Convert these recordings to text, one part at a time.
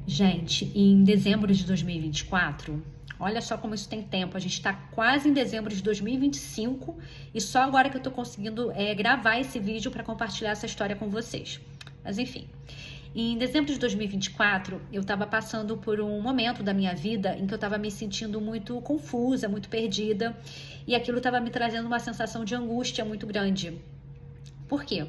Gente, em dezembro de 2024, olha só como isso tem tempo. A gente está quase em dezembro de 2025 e só agora que eu tô conseguindo gravar esse vídeo para compartilhar essa história com vocês. Mas enfim, em dezembro de 2024, eu estava passando por um momento da minha vida em que eu estava me sentindo muito confusa, muito perdida, e aquilo estava me trazendo uma sensação de angústia muito grande. Por quê?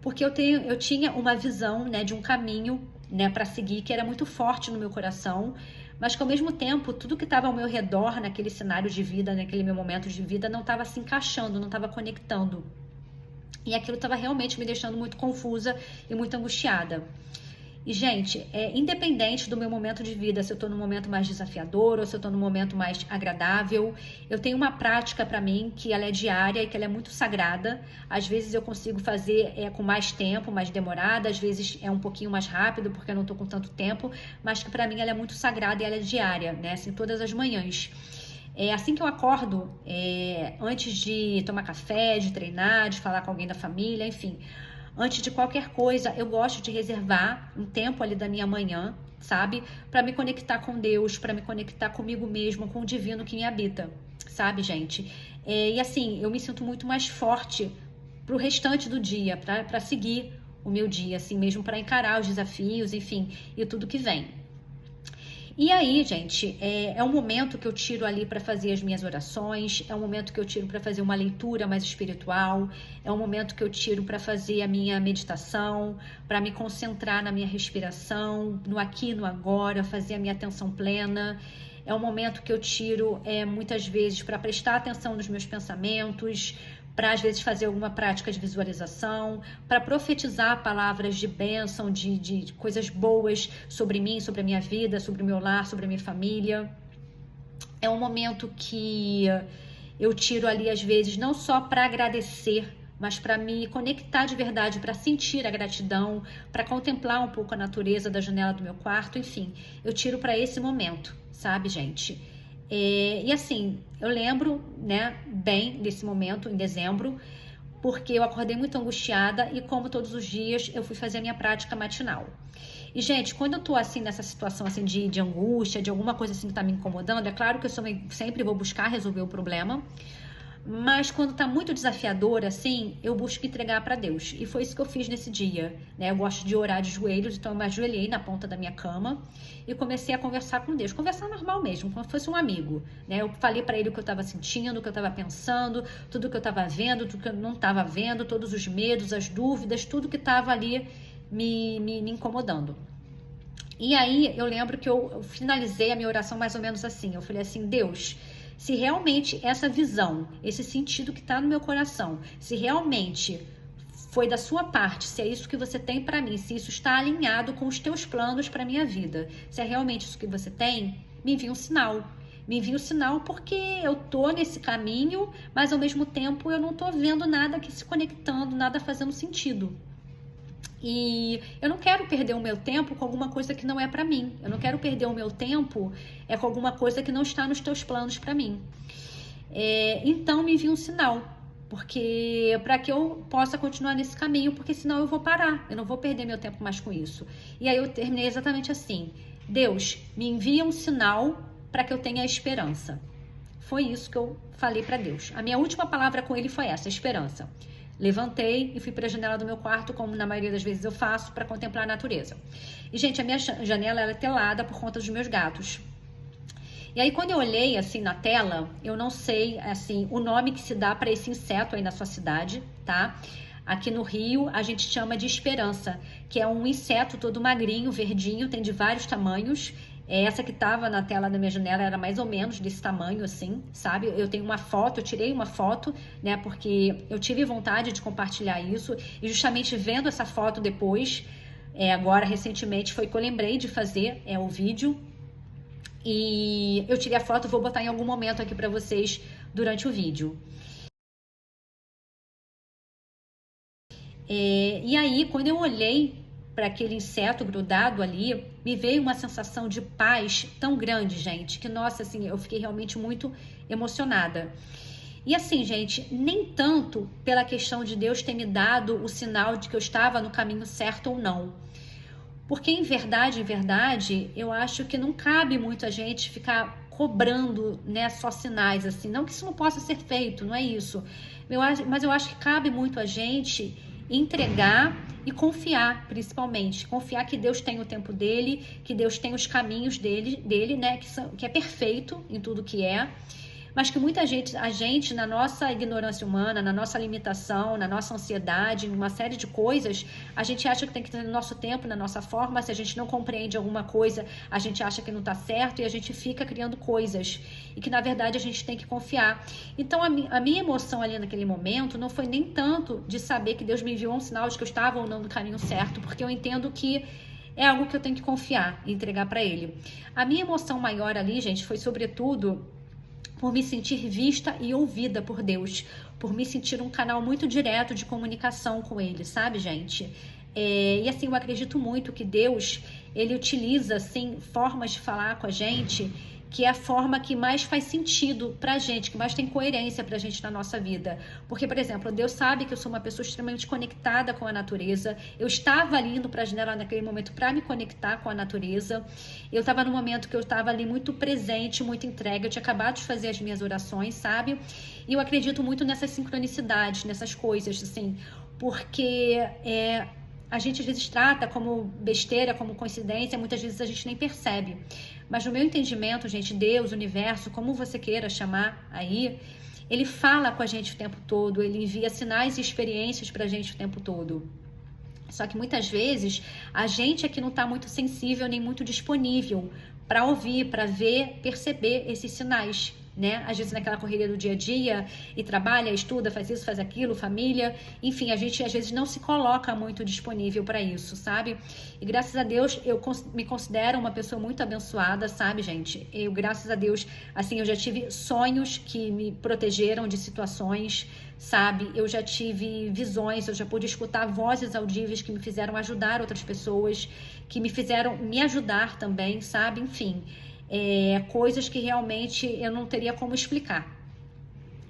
Porque eu tinha uma visão, né, de um caminho, né, para seguir que era muito forte no meu coração, mas que ao mesmo tempo tudo que estava ao meu redor naquele cenário de vida, naquele meu momento de vida, não estava se encaixando, não estava conectando. E aquilo estava realmente me deixando muito confusa e muito angustiada. E, gente, independente do meu momento de vida, se eu tô num momento mais desafiador ou se eu tô num momento mais agradável, eu tenho uma prática para mim que ela é diária e que ela é muito sagrada. Às vezes eu consigo fazer com mais tempo, mais demorada, às vezes é um pouquinho mais rápido porque eu não tô com tanto tempo, mas que para mim ela é muito sagrada e ela é diária, né? Assim, todas as manhãs. Assim que eu acordo, antes de tomar café, de treinar, de falar com alguém da família, enfim, antes de qualquer coisa, eu gosto de reservar um tempo ali da minha manhã, sabe? Para me conectar com Deus, para me conectar comigo mesmo, com o divino que me habita, sabe, gente? E assim, eu me sinto muito mais forte pro restante do dia, para seguir o meu dia, assim mesmo, para encarar os desafios, enfim, e tudo que vem. E aí, gente, é um momento que eu tiro ali para fazer as minhas orações, é um momento que eu tiro para fazer uma leitura mais espiritual, é um momento que eu tiro para fazer a minha meditação, para me concentrar na minha respiração, no aqui e no agora, fazer a minha atenção plena. É um momento que eu tiro muitas vezes para prestar atenção nos meus pensamentos, para às vezes fazer alguma prática de visualização, para profetizar palavras de bênção, de coisas boas sobre mim, sobre a minha vida, sobre o meu lar, sobre a minha família. É um momento que eu tiro ali às vezes não só para agradecer, mas para me conectar de verdade, para sentir a gratidão, para contemplar um pouco a natureza da janela do meu quarto, enfim, eu tiro para esse momento, sabe, gente? E assim, eu lembro, né, bem desse momento em dezembro, porque eu acordei muito angustiada e como todos os dias eu fui fazer a minha prática matinal. E gente, quando eu tô assim nessa situação assim de angústia, de alguma coisa assim que tá me incomodando, é claro que eu sempre vou buscar resolver o problema, mas quando tá muito desafiador, assim, eu busco entregar para Deus. E foi isso que eu fiz nesse dia, né? Eu gosto de orar de joelhos, então eu me ajoelhei na ponta da minha cama e comecei a conversar com Deus. Conversar normal mesmo, como se fosse um amigo, né? Eu falei para ele o que eu estava sentindo, o que eu estava pensando, tudo que eu estava vendo, tudo que eu não estava vendo, todos os medos, as dúvidas, tudo que estava ali me incomodando. E aí eu lembro que eu finalizei a minha oração mais ou menos assim. Eu falei assim, Deus, se realmente essa visão, esse sentido que está no meu coração, se realmente foi da sua parte, se é isso que você tem para mim, se isso está alinhado com os teus planos para minha vida, se é realmente isso que você tem, me envia um sinal. Me envia um sinal porque eu tô nesse caminho, mas ao mesmo tempo eu não tô vendo nada que se conectando, nada fazendo sentido. E eu não quero perder o meu tempo com alguma coisa que não é para mim. Eu não quero perder o meu tempo com alguma coisa que não está nos teus planos para mim. Então me envia um sinal, porque para que eu possa continuar nesse caminho, porque senão eu vou parar, eu não vou perder meu tempo mais com isso. E aí eu terminei exatamente assim: Deus, me envia um sinal para que eu tenha esperança. Foi isso que eu falei para Deus. A minha última palavra com ele foi essa: esperança. Levantei e fui para a janela do meu quarto, como na maioria das vezes eu faço, para contemplar a natureza. E, gente, a minha janela ela é telada por conta dos meus gatos. E aí, quando eu olhei, assim, na tela, eu não sei, assim, o nome que se dá para esse inseto aí na sua cidade, tá? Aqui no Rio, a gente chama de esperança, que é um inseto todo magrinho, verdinho, tem de vários tamanhos. Essa que tava na tela da minha janela era mais ou menos desse tamanho, assim, sabe? Eu tenho uma foto, eu tirei uma foto, né? Porque eu tive vontade de compartilhar isso. E justamente vendo essa foto depois, agora recentemente, foi que eu lembrei de fazer o vídeo. E eu tirei a foto, vou botar em algum momento aqui pra vocês durante o vídeo. E aí, quando eu olhei para aquele inseto grudado ali, me veio uma sensação de paz tão grande, gente, que, nossa, assim, eu fiquei realmente muito emocionada. E assim, gente, nem tanto pela questão de Deus ter me dado o sinal de que eu estava no caminho certo ou não. Porque em verdade, eu acho que não cabe muito a gente ficar cobrando, né, só sinais assim. Não que isso não possa ser feito, não é isso. Mas eu acho que cabe muito a gente entregar e confiar, principalmente. Confiar que Deus tem o tempo dele, que Deus tem os caminhos dele, né, que é perfeito em tudo que é. Mas que muita gente, a gente, na nossa ignorância humana, na nossa limitação, na nossa ansiedade, numa série de coisas, a gente acha que tem que ter no nosso tempo, na nossa forma. Se a gente não compreende alguma coisa, a gente acha que não está certo e a gente fica criando coisas. E que, na verdade, a gente tem que confiar. Então, a minha emoção ali naquele momento não foi nem tanto de saber que Deus me enviou um sinal de que eu estava ou não no caminho certo, porque eu entendo que é algo que eu tenho que confiar e entregar para Ele. A minha emoção maior ali, gente, foi sobretudo por me sentir vista e ouvida por Deus, por me sentir um canal muito direto de comunicação com Ele, sabe, gente? E assim, eu acredito muito que Deus, Ele utiliza, assim, formas de falar com a gente, que é a forma que mais faz sentido pra gente, que mais tem coerência pra gente na nossa vida. Porque, por exemplo, Deus sabe que eu sou uma pessoa extremamente conectada com a natureza. Eu estava ali indo pra janela naquele momento para me conectar com a natureza. Eu estava num momento que eu estava ali muito presente, muito entregue. Eu tinha acabado de fazer as minhas orações, sabe? E eu acredito muito nessas sincronicidades, nessas coisas, assim, porque a gente às vezes trata como besteira, como coincidência, muitas vezes a gente nem percebe. Mas no meu entendimento, gente, Deus, universo, como você queira chamar aí, Ele fala com a gente o tempo todo, Ele envia sinais e experiências pra gente o tempo todo. Só que muitas vezes a gente aqui não está muito sensível nem muito disponível para ouvir, para ver, perceber esses sinais, né? Às vezes naquela correria do dia a dia, e trabalha, estuda, faz isso, faz aquilo, família, enfim, a gente às vezes não se coloca muito disponível para isso, sabe? E graças a Deus eu me considero uma pessoa muito abençoada, sabe, gente? Eu, graças a Deus, assim, eu já tive sonhos que me protegeram de situações, sabe? Eu já tive visões, eu já pude escutar vozes audíveis que me fizeram ajudar outras pessoas, que me fizeram me ajudar também, sabe? Enfim, coisas que realmente eu não teria como explicar.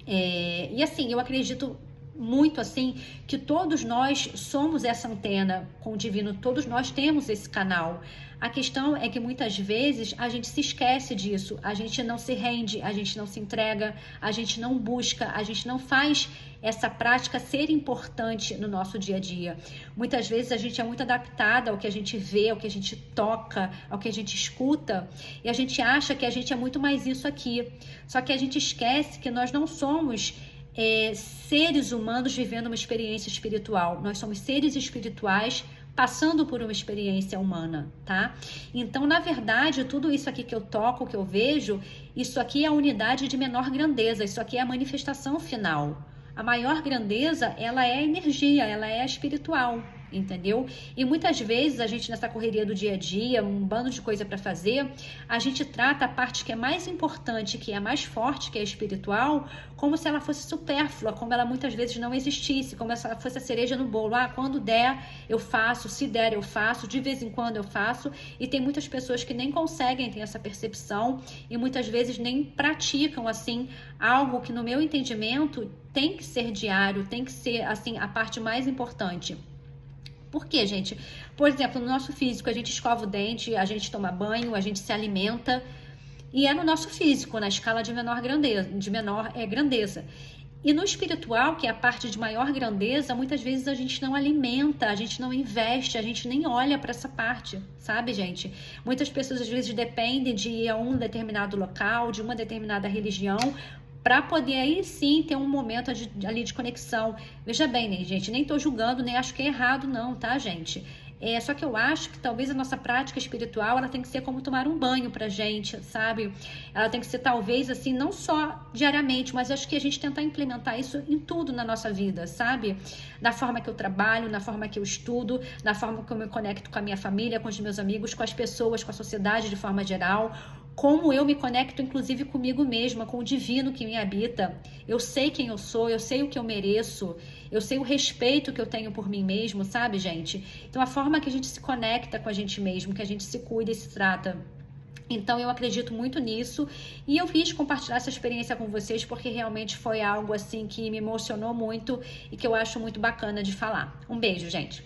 E assim, eu acredito muito assim que todos nós somos essa antena com o divino, todos nós temos esse canal. A questão é que muitas vezes a gente se esquece disso, a gente não se rende, a gente não se entrega, a gente não busca, a gente não faz essa prática ser importante no nosso dia a dia. Muitas vezes a gente é muito adaptada ao que a gente vê, ao que a gente toca, ao que a gente escuta, e a gente acha que a gente é muito mais isso aqui. Só que a gente esquece que nós não somos seres humanos vivendo uma experiência espiritual. Nós somos seres espirituais passando por uma experiência humana, tá? Então, na verdade, tudo isso aqui que eu toco, que eu vejo, isso aqui é a unidade de menor grandeza, isso aqui é a manifestação final. A maior grandeza, ela é a energia, ela é a espiritual, entendeu? E muitas vezes a gente nessa correria do dia a dia, um bando de coisa para fazer, a gente trata a parte que é mais importante, que é mais forte, que é espiritual, como se ela fosse supérflua, como ela muitas vezes não existisse, como se ela fosse a cereja no bolo. Ah, quando der eu faço, se der eu faço, de vez em quando eu faço. E tem muitas pessoas que nem conseguem ter essa percepção e muitas vezes nem praticam assim algo que no meu entendimento tem que ser diário, tem que ser assim a parte mais importante. Por quê, gente? Por exemplo, no nosso físico, a gente escova o dente, a gente toma banho, a gente se alimenta, e é no nosso físico, na escala de menor grandeza. E no espiritual, que é a parte de maior grandeza, muitas vezes a gente não alimenta, a gente não investe, a gente nem olha para essa parte, sabe, gente? Muitas pessoas às vezes dependem de ir a um determinado local, de uma determinada religião, para poder aí sim ter um momento ali de conexão. Veja bem, né, gente? Nem tô julgando, nem acho que é errado não, tá, gente? Só que eu acho que talvez a nossa prática espiritual, ela tem que ser como tomar um banho pra gente, sabe? Ela tem que ser talvez assim, não só diariamente, mas acho que a gente tentar implementar isso em tudo na nossa vida, sabe? Na forma que eu trabalho, na forma que eu estudo, na forma que eu me conecto com a minha família, com os meus amigos, com as pessoas, com a sociedade de forma geral. Como eu me conecto, inclusive, comigo mesma, com o divino que me habita. Eu sei quem eu sou, eu sei o que eu mereço, eu sei o respeito que eu tenho por mim mesmo, sabe, gente? Então, a forma que a gente se conecta com a gente mesmo, que a gente se cuida e se trata. Então, eu acredito muito nisso e eu quis compartilhar essa experiência com vocês porque realmente foi algo, assim, que me emocionou muito e que eu acho muito bacana de falar. Um beijo, gente!